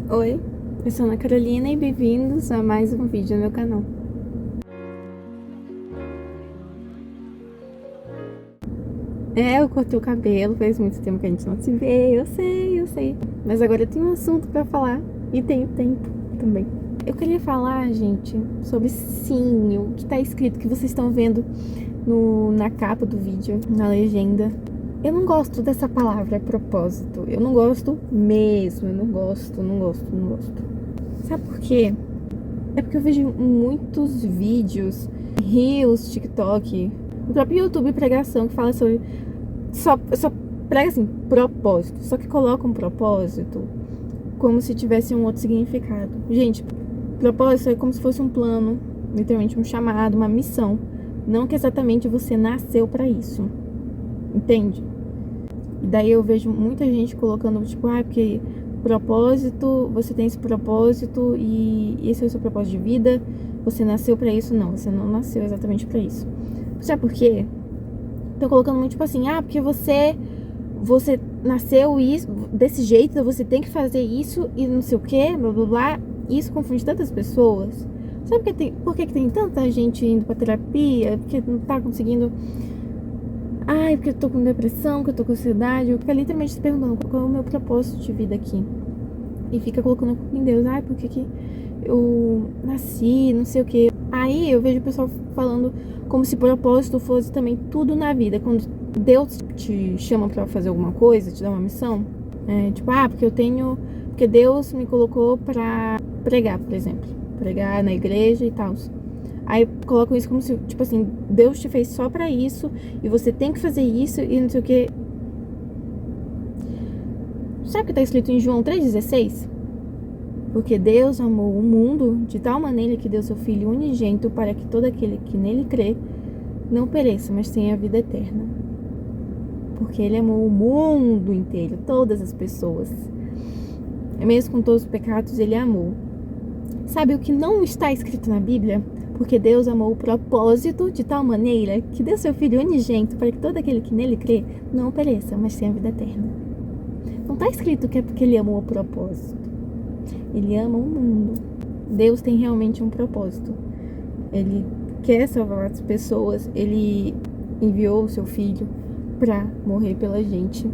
Oi, eu sou Ana Carolina e bem-vindos a mais um vídeo no meu canal. Eu cortei o cabelo, faz muito tempo que a gente não se vê, eu sei. Mas agora eu tenho um assunto pra falar e tenho tempo também. Eu queria falar, gente, sobre sim, o que tá escrito, que vocês estão vendo na capa do vídeo, na legenda. Eu não gosto dessa palavra, propósito. Eu não gosto mesmo, eu não gosto. Sabe por quê? É porque eu vejo muitos vídeos, Reels, TikTok, o próprio YouTube pregação que fala sobre só prega assim, propósito, só que coloca um propósito como se tivesse um outro significado. Gente, propósito é como se fosse um plano, literalmente um chamado, uma missão, não que exatamente você nasceu pra isso. Entende? E daí eu vejo muita gente colocando tipo, porque propósito, você tem esse propósito e esse é o seu propósito de vida, você nasceu pra isso. Não, você não nasceu exatamente pra isso. Sabe por quê? Tô colocando muito tipo assim, porque você nasceu isso, desse jeito, você tem que fazer isso e não sei o que, blá blá blá. Isso confunde tantas pessoas. Sabe por que tem tanta gente indo pra terapia? Porque não tá conseguindo. Porque eu tô com depressão, que eu tô com ansiedade. Eu fico literalmente se perguntando qual é o meu propósito de vida aqui. E fica colocando a culpa em Deus. Por que eu nasci, não sei o que. Aí eu vejo o pessoal falando como se propósito fosse também tudo na vida. Quando Deus te chama pra fazer alguma coisa, te dá uma missão. Porque Deus me colocou pra pregar, por exemplo. Pregar na igreja e tal. Aí colocam isso como se, tipo assim, Deus te fez só pra isso e você tem que fazer isso e não sei o que. Sabe o que tá escrito em João 3,16? Porque Deus amou o mundo de tal maneira que deu seu Filho unigênito para que todo aquele que nele crê não pereça, mas tenha a vida eterna. Porque Ele amou o mundo inteiro, todas as pessoas. Mesmo com todos os pecados, Ele amou. Sabe o que não está escrito na Bíblia? Porque Deus amou o propósito de tal maneira que deu seu Filho unigênito para que todo aquele que nele crê não pereça, mas tenha a vida eterna. Não está escrito que é porque Ele amou o propósito. Ele ama o mundo. Deus tem realmente um propósito. Ele quer salvar as pessoas. Ele enviou o seu Filho para morrer pela gente.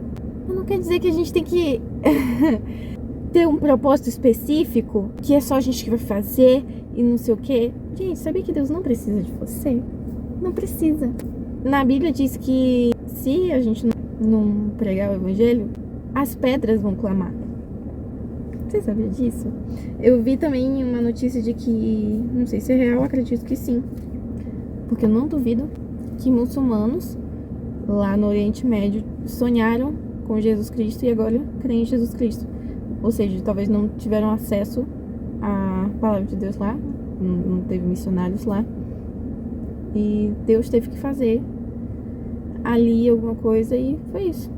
Mas não quer dizer que a gente tem que ter um propósito específico, que é só a gente que vai fazer e não sei o que. Gente, sabia que Deus não precisa de você? Não precisa. Na Bíblia diz que se a gente não pregar o evangelho, as pedras vão clamar. Você sabia disso? Eu vi também uma notícia de que, não sei se é real, acredito que sim, porque eu não duvido que muçulmanos lá no Oriente Médio sonharam com Jesus Cristo e agora creem em Jesus Cristo. Ou seja, talvez não tiveram acesso à palavra de Deus lá, não teve missionários lá, e Deus teve que fazer ali alguma coisa e foi isso.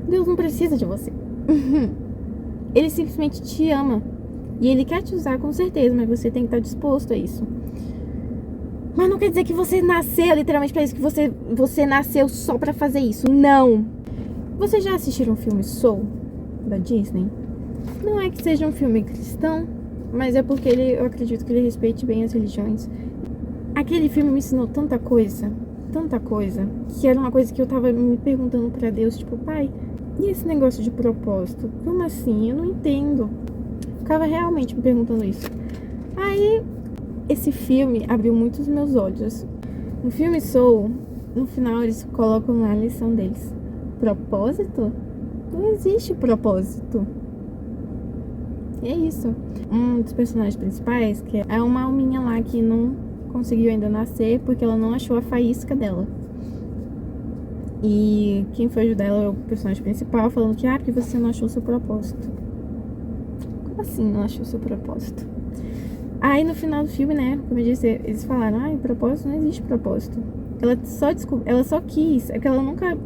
Deus não precisa de você. Ele simplesmente te ama e Ele quer te usar com certeza, mas você tem que estar disposto a isso. Mas não quer dizer que você nasceu literalmente pra isso, que você nasceu só pra fazer isso. Não! Vocês já assistiram o filme Soul, da Disney? Não é que seja um filme cristão, mas é porque eu acredito que ele respeite bem as religiões. Aquele filme me ensinou tanta coisa, que era uma coisa que eu tava me perguntando pra Deus, tipo, pai, e esse negócio de propósito? Como assim? Eu não entendo. Ficava realmente me perguntando isso. Aí, esse filme abriu muito os meus olhos. No filme Soul, no final eles colocam lá a lição deles. Propósito? Não existe propósito. E é isso. Um dos personagens principais, que é uma alminha lá que não conseguiu ainda nascer porque ela não achou a faísca dela. E quem foi ajudar ela é o personagem principal, falando que, porque você não achou o seu propósito. Como assim não achou o seu propósito? Aí no final do filme, né, como eu disse, eles falaram, propósito, não existe propósito. Ela só quis, é que ela nunca,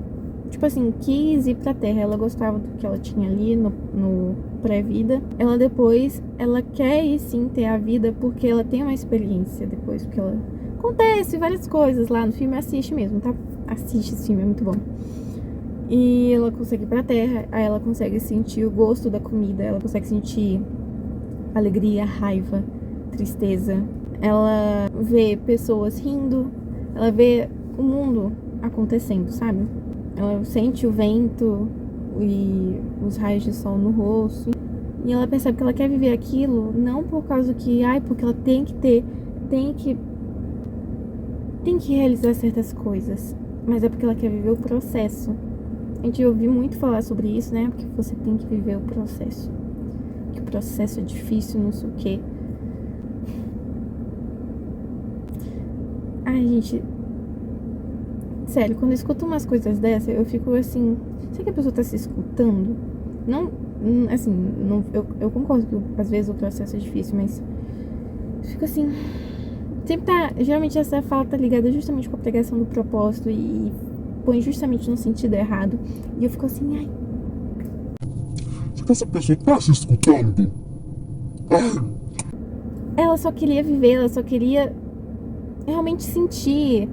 tipo assim, quis ir pra Terra. Ela gostava do que ela tinha ali no pré-vida. Ela quer ir sim ter a vida porque ela tem uma experiência depois, porque ela acontece várias coisas lá no filme, assiste mesmo, tá? Assiste esse filme, é muito bom. E ela consegue ir pra terra, aí ela consegue sentir o gosto da comida, ela consegue sentir alegria, raiva, tristeza. Ela vê pessoas rindo, ela vê o mundo acontecendo, sabe? Ela sente o vento e os raios de sol no rosto. E ela percebe que ela quer viver aquilo, não por causa que, porque ela tem que realizar certas coisas, mas é porque ela quer viver o processo. A gente ouviu muito falar sobre isso, né? Porque você tem que viver o processo. Que o processo é difícil, não sei o quê. Ai, gente. Sério, quando eu escuto umas coisas dessas, eu fico assim. Será que a pessoa tá se escutando? Não, assim, não, eu concordo que às vezes o processo é difícil, mas eu fico assim. Sempre tá. Geralmente essa fala tá ligada justamente com a pregação do propósito e põe justamente no sentido errado. E eu fico assim, ai. Será que essa pessoa tá se escutando? Ela só queria viver, ela só queria realmente sentir.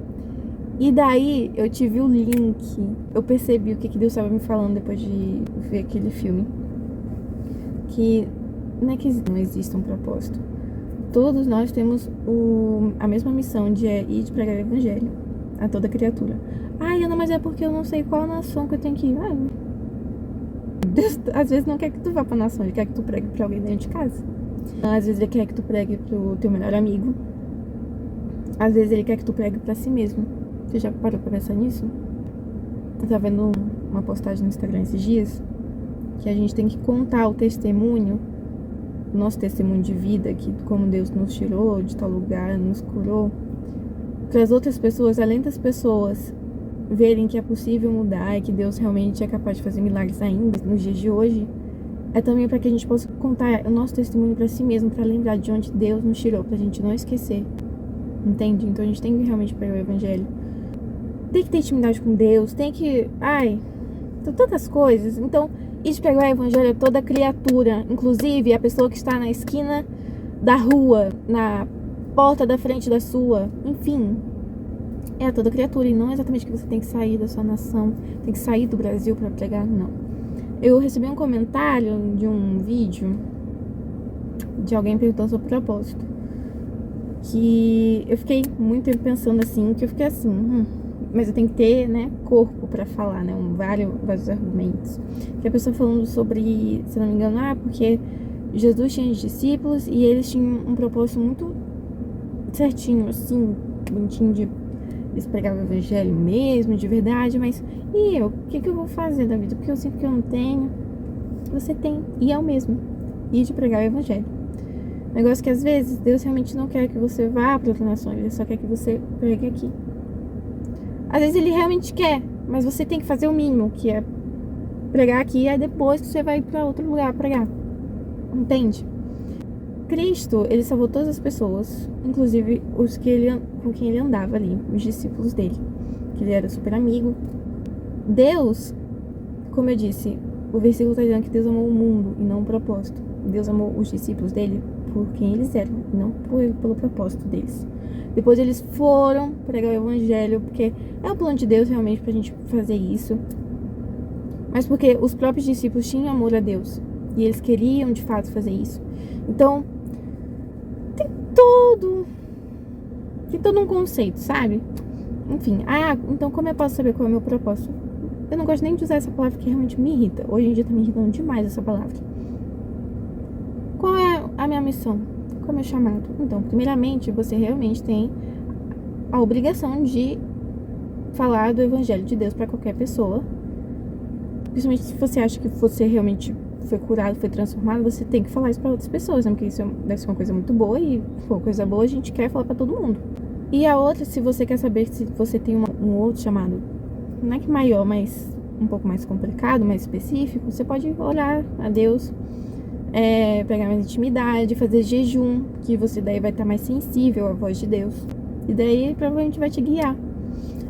E daí eu tive o link. Eu percebi o que Deus estava me falando depois de ver aquele filme. Que não é que não existe um propósito. Todos nós temos a mesma missão de ir de pregar o evangelho a toda criatura. Ai, Ana, mas é porque eu não sei qual nação que eu tenho que ir. Deus às vezes não quer que tu vá pra nação, Ele quer que tu pregue pra alguém dentro de casa. Às vezes Ele quer que tu pregue pro teu melhor amigo. Às vezes Ele quer que tu pregue pra si mesmo. Você já parou pra pensar nisso? Eu tava vendo uma postagem no Instagram esses dias que a gente tem que contar o testemunho, o nosso testemunho de vida, que como Deus nos tirou de tal lugar, nos curou, para as outras pessoas, além das pessoas verem que é possível mudar e que Deus realmente é capaz de fazer milagres ainda nos dias de hoje, é também para que a gente possa contar o nosso testemunho para si mesmo, para lembrar de onde Deus nos tirou, pra gente não esquecer. Entende? Então a gente tem que realmente pregar o evangelho. Tem que ter intimidade com Deus, tem que... são tantas coisas. Então, isso pregar o evangelho a toda criatura, inclusive a pessoa que está na esquina da rua, na porta da frente da sua, enfim, é a toda criatura. E não exatamente que você tem que sair da sua nação, tem que sair do Brasil para pregar, não. Eu recebi um comentário de um vídeo de alguém perguntando sobre propósito, que eu fiquei muito pensando assim, que eu fiquei assim, mas eu tenho que ter, né, corpo pra falar, né, vários argumentos. Que a pessoa falando sobre, se não me engano, porque Jesus tinha discípulos e eles tinham um propósito muito certinho, assim, bonitinho, de eles pregavam o evangelho mesmo, de verdade, mas e eu? O que eu vou fazer da vida? Porque eu sinto que eu não tenho. Você tem, e é o mesmo, e de pregar o evangelho. Negócio que às vezes Deus realmente não quer que você vá para outra nação, Ele só quer que você pregue aqui. Às vezes Ele realmente quer, mas você tem que fazer o mínimo, que é pregar aqui, e aí depois você vai para outro lugar pregar. Entende? Cristo, Ele salvou todas as pessoas, inclusive os que com quem Ele andava ali, os discípulos dele, que Ele era super amigo. Deus, como eu disse, o versículo está dizendo que Deus amou o mundo e não o propósito. Deus amou os discípulos dele por quem eles eram, não pelo propósito deles. Depois eles foram pregar o evangelho, porque é o plano de Deus realmente pra gente fazer isso. Mas porque os próprios discípulos tinham amor a Deus e eles queriam de fato fazer isso. Então, tem todo um conceito, sabe? Enfim, então como eu posso saber qual é o meu propósito? Eu não gosto nem de usar essa palavra que realmente me irrita. Hoje em dia tá me irritando demais essa palavra. Qual é a minha missão? Qual é o meu chamado? Então, primeiramente, você realmente tem a obrigação de falar do evangelho de Deus para qualquer pessoa. Principalmente se você acha que você realmente foi curado, foi transformado, você tem que falar isso para outras pessoas, né? Porque isso deve ser uma coisa muito boa e, se for coisa boa, a gente quer falar para todo mundo. E a outra, se você quer saber se você tem um outro chamado, não é que maior, mas um pouco mais complicado, mais específico, você pode orar a Deus, pegar mais intimidade, fazer jejum, que você daí vai estar mais sensível à voz de Deus. E daí provavelmente vai te guiar.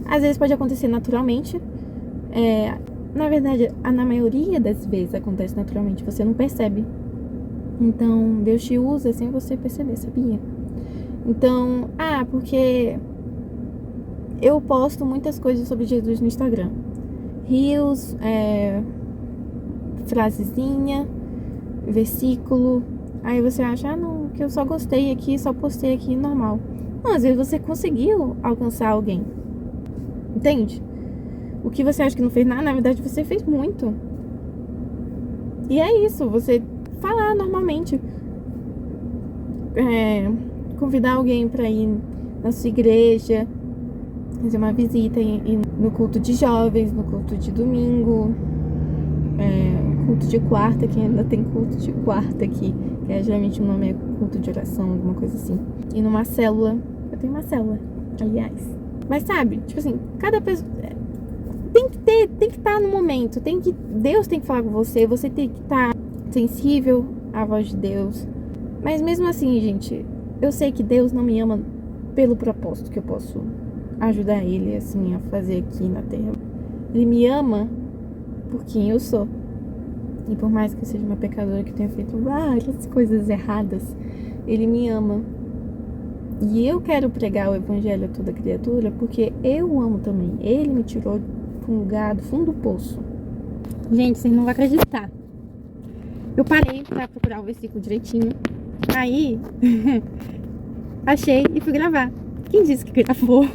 Às vezes pode acontecer naturalmente. Na verdade, na maioria das vezes acontece naturalmente, você não percebe. Então, Deus te usa sem você perceber, sabia? Então, porque eu posto muitas coisas sobre Jesus no Instagram. rios, frasezinha, versículo. Aí você acha, não, que eu só gostei aqui, só postei aqui, normal. Não, às vezes você conseguiu alcançar alguém. Entende? O que você acha que não fez nada, na verdade você fez muito. E é isso, você falar normalmente. Convidar alguém pra ir na sua igreja, fazer uma visita, ir no culto de jovens, no culto de domingo, culto de quarta, que ainda tem culto de quarta aqui, que geralmente o nome é culto de oração, alguma coisa assim. E numa célula, eu tenho uma célula, aliás. Mas sabe, tipo assim, cada pessoa tem que estar no momento, Deus tem que falar com você, você tem que estar sensível à voz de Deus. Mas mesmo assim, gente, eu sei que Deus não me ama pelo propósito que eu posso ajudar Ele, assim, a fazer aqui na Terra. Ele me ama por quem eu sou. E por mais que eu seja uma pecadora, que tenha feito várias coisas erradas, Ele me ama. E eu quero pregar o Evangelho a toda criatura porque eu amo também. Ele me tirou de um lugar do fundo do poço. Gente, vocês não vão acreditar. Eu parei pra procurar o versículo direitinho. Aí, achei e fui gravar. Quem disse que gravou?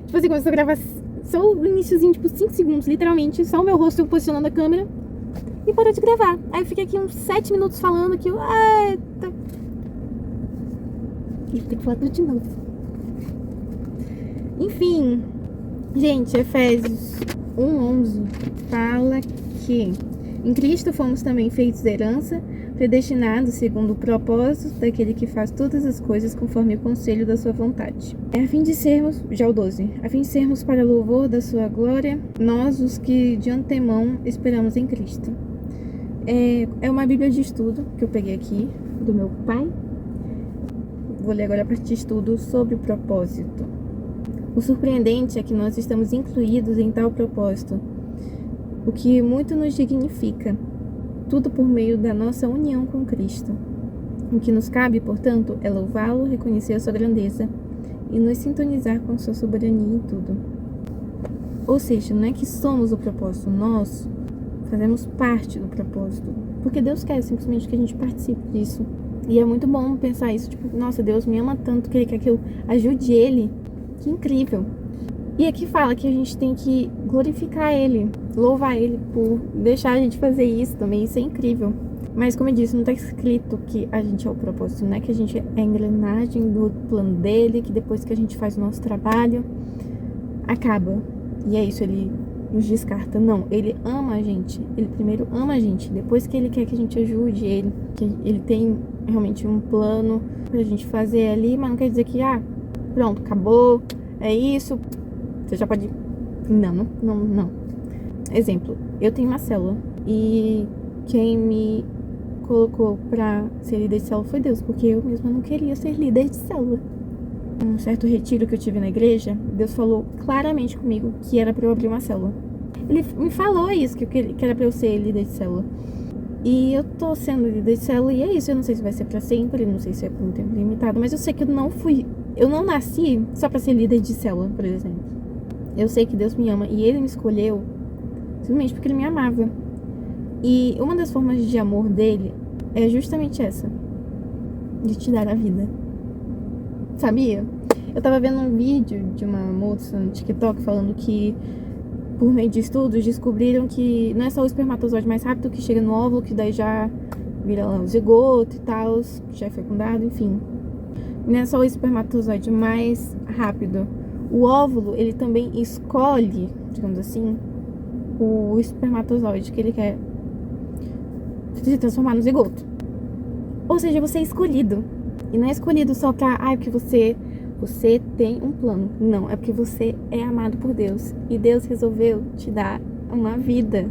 Tipo assim, começou a gravar só o iniciozinho, tipo 5 segundos, literalmente. Só o meu rosto eu posicionando a câmera. E parou de gravar. Aí eu fiquei aqui uns 7 minutos falando que eu... Eita. E tem que falar tudo de novo. Enfim. Gente, Efésios 1:11 fala que em Cristo fomos também feitos de herança, predestinados segundo o propósito daquele que faz todas as coisas conforme o conselho da sua vontade. A fim de sermos, já o 12, a fim de sermos para louvor da sua glória, nós os que de antemão esperamos em Cristo. É uma bíblia de estudo que eu peguei aqui, do meu pai. Vou ler agora a parte de estudo sobre o propósito. O surpreendente é que nós estamos incluídos em tal propósito, o que muito nos dignifica, tudo por meio da nossa união com Cristo. O que nos cabe, portanto, é louvá-lo, reconhecer a sua grandeza e nos sintonizar com sua soberania em tudo. Ou seja, não é que somos o propósito, nós fazemos parte do propósito, porque Deus quer simplesmente que a gente participe disso. E é muito bom pensar isso, tipo, nossa, Deus me ama tanto que Ele quer que eu ajude Ele. Que incrível. E aqui fala que a gente tem que glorificar Ele, louvar Ele por deixar a gente fazer isso também. Isso é incrível. Mas como eu disse, não está escrito que a gente é o propósito, não é que a gente é a engrenagem do plano dele, que depois que a gente faz o nosso trabalho, acaba. E é isso, Ele nos descarta. Não, Ele ama a gente. Ele primeiro ama a gente, depois que Ele quer que a gente ajude Ele, que Ele tem realmente um plano pra gente fazer ali, mas não quer dizer que, pronto, acabou, é isso, você já pode... Não. Exemplo, eu tenho uma célula e quem me colocou pra ser líder de célula foi Deus, porque eu mesma não queria ser líder de célula. Um certo retiro que eu tive na igreja, Deus falou claramente comigo que era pra eu abrir uma célula. Ele me falou isso, que era pra eu ser líder de célula. E eu tô sendo líder de célula e é isso, eu não sei se vai ser pra sempre, não sei se é por um tempo limitado, mas eu sei que eu não nasci só pra ser líder de célula, por exemplo. Eu sei que Deus me ama e Ele me escolheu simplesmente porque Ele me amava. E uma das formas de amor dele é justamente essa, de te dar a vida. Sabia? Eu tava vendo um vídeo de uma moça no TikTok falando que, por meio de estudos, descobriram que não é só o espermatozoide mais rápido que chega no óvulo, que daí já vira lá o zigoto e tal, que já é fecundado, enfim. Não é só o espermatozoide mais rápido. O óvulo, ele também escolhe, digamos assim, o espermatozoide que ele quer se transformar no zigoto. Ou seja, você é escolhido. E não é escolhido só pra, porque você tem um plano. Não, é porque você é amado por Deus. E Deus resolveu te dar uma vida.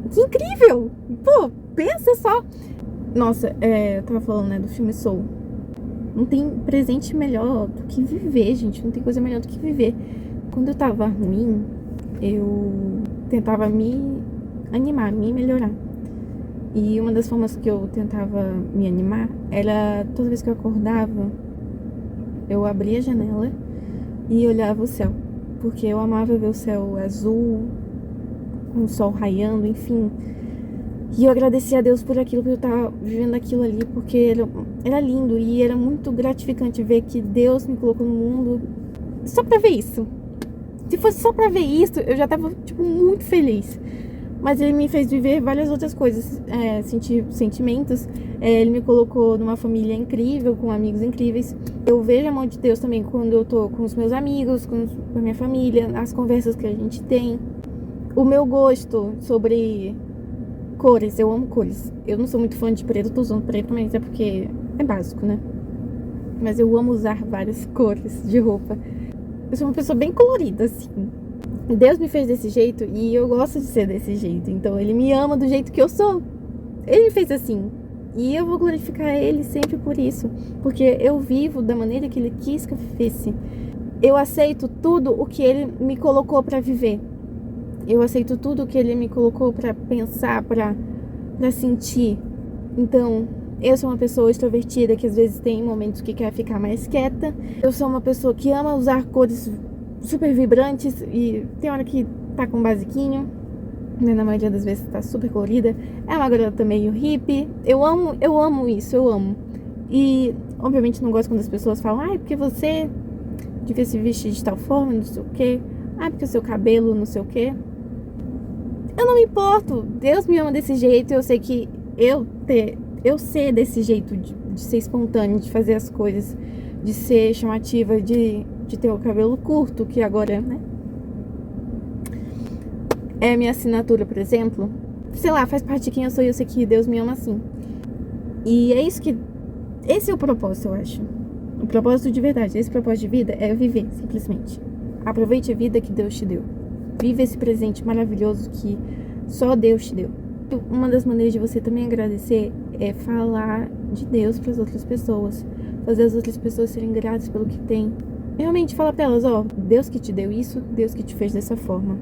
Que incrível! Pô, pensa só. Nossa, eu tava falando, do filme Soul. Não tem presente melhor do que viver, gente. Não tem coisa melhor do que viver. Quando eu tava ruim, eu tentava me animar, me melhorar. E uma das formas que eu tentava me animar era, toda vez que eu acordava, eu abria a janela e olhava o céu. porque eu amava ver o céu azul, com o sol raiando, enfim. E eu agradeci a Deus por aquilo, por eu estar vivendo aquilo ali, porque era lindo e era muito gratificante ver que Deus me colocou no mundo só pra ver isso. Se fosse só pra ver isso, eu já tava, tipo, muito feliz. Mas ele me fez viver várias outras coisas, sentir sentimentos. Ele me colocou numa família incrível, com amigos incríveis. Eu vejo a mão de Deus também quando eu tô com os meus amigos, com a minha família, as conversas que a gente tem. O meu gosto sobre cores, eu amo cores. Eu não sou muito fã de preto, tô usando preto, mas é porque é básico, né? Mas eu amo usar várias cores de roupa. Eu sou uma pessoa bem colorida, assim. Deus me fez desse jeito e eu gosto de ser desse jeito. Então ele me ama do jeito que eu sou. Ele me fez assim. E eu vou glorificar ele sempre por isso. Porque eu vivo da maneira que ele quis que eu vivesse. Eu aceito tudo o que ele me colocou pra viver. Eu aceito tudo o que ele me colocou pra pensar, pra sentir. Então, eu sou uma pessoa extrovertida que às vezes tem momentos que quer ficar mais quieta. Eu sou uma pessoa que ama usar cores super vibrantes e tem hora que tá com basiquinho, né? Na maioria das vezes tá super colorida. É uma garota meio hippie. Eu amo isso, eu amo. E, obviamente, não gosto quando as pessoas falam, ai, porque você devia se vestir de tal forma, não sei o quê. Ah, porque o seu cabelo, não sei o quê. Eu não me importo. Deus me ama desse jeito. Eu sei que eu ser desse jeito, de ser espontânea, de fazer as coisas, de ser chamativa, de ter o cabelo curto, que agora, né, é a minha assinatura, por exemplo. Sei lá, faz parte de quem eu sou e eu sei que Deus me ama assim. E é isso que... Esse é o propósito, eu acho. O propósito de verdade, esse propósito de vida é viver, simplesmente. Aproveite a vida que Deus te deu. Viva esse presente maravilhoso que só Deus te deu. Uma das maneiras de você também agradecer é falar de Deus para as outras pessoas. Fazer as outras pessoas serem gratas pelo que tem. Realmente falar para elas, ó, Deus que te deu isso, Deus que te fez dessa forma.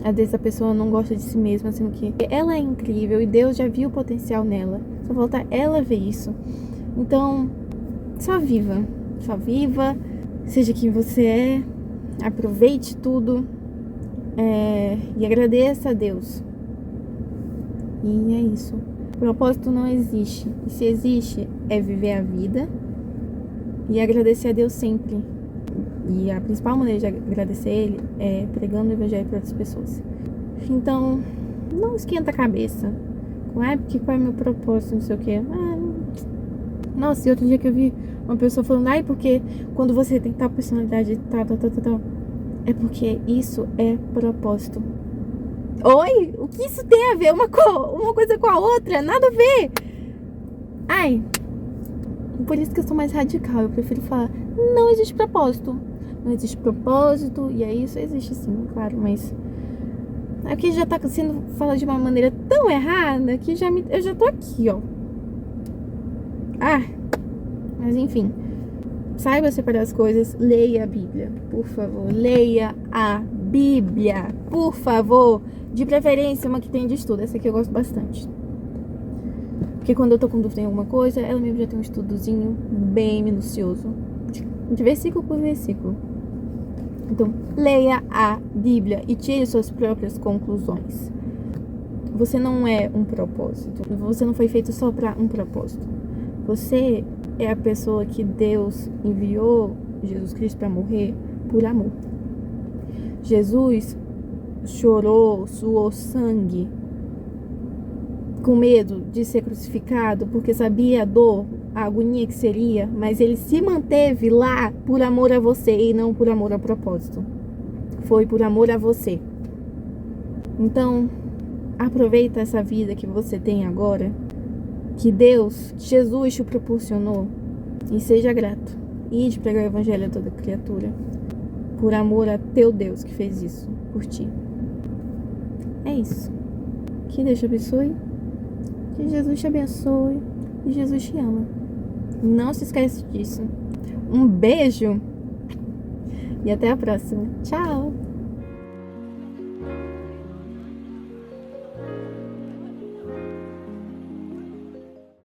Às vezes a pessoa não gosta de si mesma, sendo que ela é incrível e Deus já viu o potencial nela. Só falta ela ver isso. Então, só viva. Só viva. Seja quem você é. Aproveite tudo. E agradeça a Deus. E é isso. O propósito não existe. E se existe, é viver a vida e agradecer a Deus sempre. E a principal maneira de agradecer Ele é pregando o evangelho para outras pessoas. Então, não esquenta a cabeça. Porque qual é o meu propósito, não sei o quê. Nossa, e outro dia que eu vi uma pessoa falando, porque quando você tem tal personalidade, tal. É porque isso é propósito. Oi? O que isso tem a ver uma coisa com a outra? Nada a ver. Por isso que eu sou mais radical. Eu prefiro falar, não existe propósito. Não existe propósito. E aí isso existe sim, claro. Mas é que já tá sendo falado de uma maneira tão errada que eu já tô aqui, ó. Mas enfim. Saiba separar as coisas. Leia a Bíblia, por favor. Leia a Bíblia, por favor. De preferência, uma que tem de estudo. Essa aqui eu gosto bastante. Porque quando eu tô com dúvida em alguma coisa, ela mesmo já tem um estudozinho bem minucioso. De versículo por versículo. Então, leia a Bíblia e tire suas próprias conclusões. Você não é um propósito. Você não foi feito só para um propósito. Você é a pessoa que Deus enviou Jesus Cristo para morrer por amor. Jesus chorou, suou sangue, com medo de ser crucificado, porque sabia a dor, a agonia que seria, mas ele se manteve lá por amor a você e não por amor ao propósito. Foi por amor a você. Então, aproveita essa vida que você tem agora, que Jesus te proporcionou, e seja grato. E de pregar o evangelho a toda criatura, por amor a teu Deus que fez isso por ti. É isso. Que Deus te abençoe. Que Jesus te abençoe. E Jesus te ama. Não se esquece disso. Um beijo. E até a próxima. Tchau.